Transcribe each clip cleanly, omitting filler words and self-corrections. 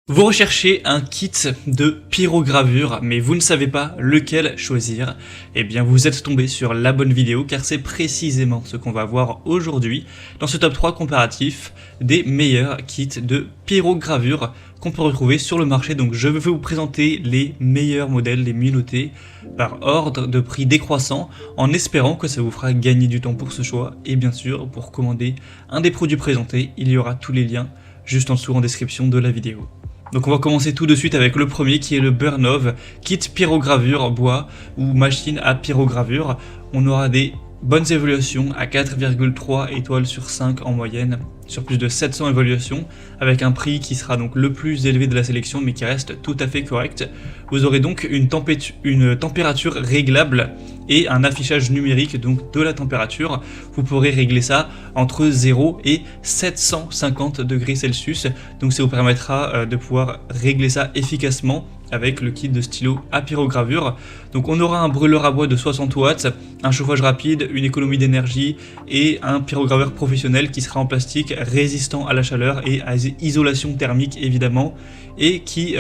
Vous recherchez un kit de pyrogravure, mais vous ne savez pas lequel choisir. Eh bien, vous êtes tombé sur la bonne vidéo, car c'est précisément ce qu'on va voir aujourd'hui dans ce top 3 comparatif des meilleurs kits de pyrogravure qu'on peut retrouver sur le marché. Donc, je vais vous présenter les meilleurs modèles, les mieux notés, par ordre de prix décroissant, en espérant que ça vous fera gagner du temps pour ce choix. Et bien sûr, pour commander un des produits présentés, il y aura tous les liens juste en dessous en description de la vidéo. Donc on va commencer tout de suite avec le premier qui est le Burnov, kit pyrogravure bois ou machine à pyrogravure. On aura des bonnes évaluations à 4,3 étoiles sur 5 en moyenne, sur plus de 700 évaluations, avec un prix qui sera donc le plus élevé de la sélection mais qui reste tout à fait correct. Vous aurez donc une température réglable et un affichage numérique donc de la température. Vous pourrez régler ça entre 0 et 750 degrés Celsius, donc ça vous permettra de pouvoir régler ça efficacement avec le kit de stylo à pyrogravure. Donc on aura un brûleur à bois de 60 watts, un chauffage rapide, une économie d'énergie et un pyrograveur professionnel qui sera en plastique résistant à la chaleur et à isolation thermique évidemment, et qui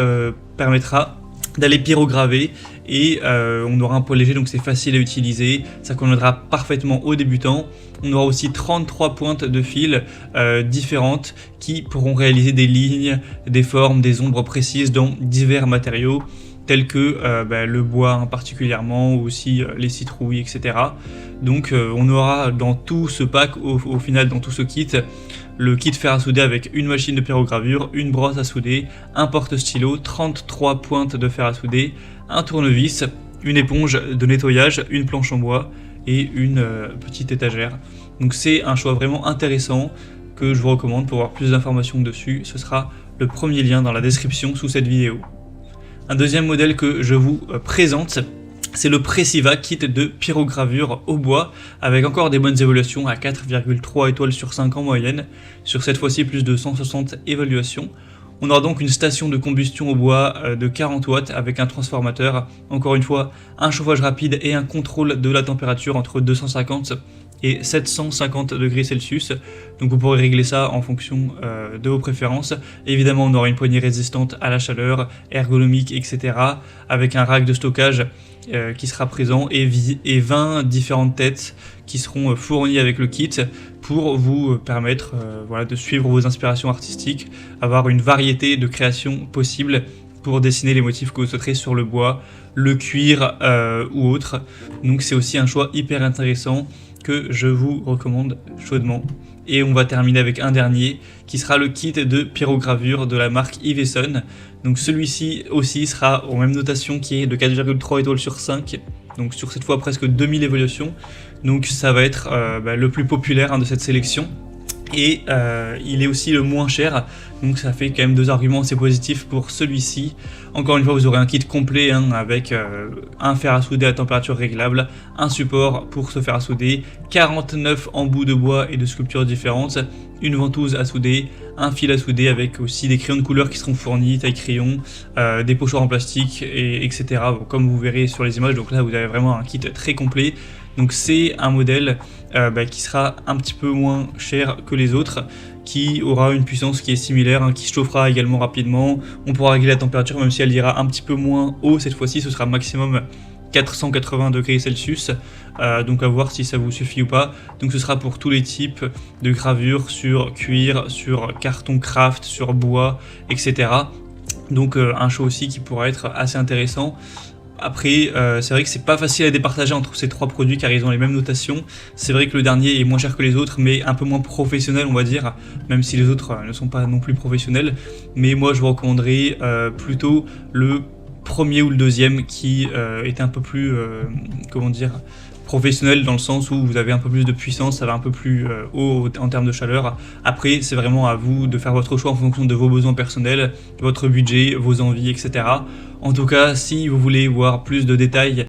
permettra d'aller pyrograver, et on aura un poids léger donc c'est facile à utiliser, ça conviendra parfaitement aux débutants. On aura aussi 33 pointes de fil différentes qui pourront réaliser des lignes, des formes, des ombres précises dans divers matériaux tels que le bois particulièrement, ou aussi les citrouilles, etc. Donc on aura dans tout ce pack, au final dans tout ce kit, le kit fer à souder avec une machine de pyrogravure, une brosse à souder, un porte-stylo, 33 pointes de fer à souder, un tournevis, une éponge de nettoyage, une planche en bois et une petite étagère. Donc c'est un choix vraiment intéressant que je vous recommande. Pour avoir plus d'informations dessus, ce sera le premier lien dans la description sous cette vidéo. Un deuxième modèle que je vous présente, c'est le Presiva kit de pyrogravure au bois, avec encore des bonnes évaluations à 4,3 étoiles sur 5 en moyenne, sur cette fois-ci plus de 160 évaluations. On aura donc une station de combustion au bois de 40 watts avec un transformateur, encore une fois un chauffage rapide et un contrôle de la température entre 250 et 750 degrés Celsius, donc vous pourrez régler ça en fonction de vos préférences. Évidemment on aura une poignée résistante à la chaleur, ergonomique, etc. avec un rack de stockage qui sera présent, et 20 différentes têtes qui seront fournies avec le kit pour vous permettre de suivre vos inspirations artistiques, avoir une variété de créations possibles pour dessiner les motifs que vous souhaiterez sur le bois, le cuir ou autre. Donc c'est aussi un choix hyper intéressant que je vous recommande chaudement. Et on va terminer avec un dernier qui sera le kit de pyrogravure de la marque Iveson. Donc celui-ci aussi sera aux mêmes notations, qui est de 4,3 étoiles sur 5, donc sur cette fois presque 2000 évaluations. Donc ça va être le plus populaire de cette sélection. Et il est aussi le moins cher, donc ça fait quand même deux arguments assez positifs pour celui-ci. Encore une fois, vous aurez un kit complet avec un fer à souder à température réglable, un support pour ce fer à souder, 49 embouts de bois et de sculptures différentes, une ventouse à souder, un fil à souder avec aussi des crayons de couleur qui seront fournis, taille crayon, des pochoirs en plastique, etc. Bon, comme vous verrez sur les images, donc là vous avez vraiment un kit très complet. Donc c'est un modèle qui sera un petit peu moins cher que les autres, qui aura une puissance qui est similaire, qui chauffera également rapidement. On pourra régler la température même si elle ira un petit peu moins haut cette fois-ci, ce sera maximum 480 degrés Celsius, donc à voir si ça vous suffit ou pas. Donc ce sera pour tous les types de gravures sur cuir, sur carton craft, sur bois, etc. Donc un choix aussi qui pourra être assez intéressant. Après, c'est vrai que c'est pas facile à départager entre ces trois produits car ils ont les mêmes notations. C'est vrai que le dernier est moins cher que les autres, mais un peu moins professionnel, on va dire, même si les autres ne sont pas non plus professionnels. Mais moi, je vous recommanderais plutôt le premier ou le deuxième qui était un peu plus, professionnel, dans le sens où vous avez un peu plus de puissance, ça va un peu plus haut en termes de chaleur. Après, c'est vraiment à vous de faire votre choix en fonction de vos besoins personnels, votre budget, vos envies, etc. En tout cas, si vous voulez voir plus de détails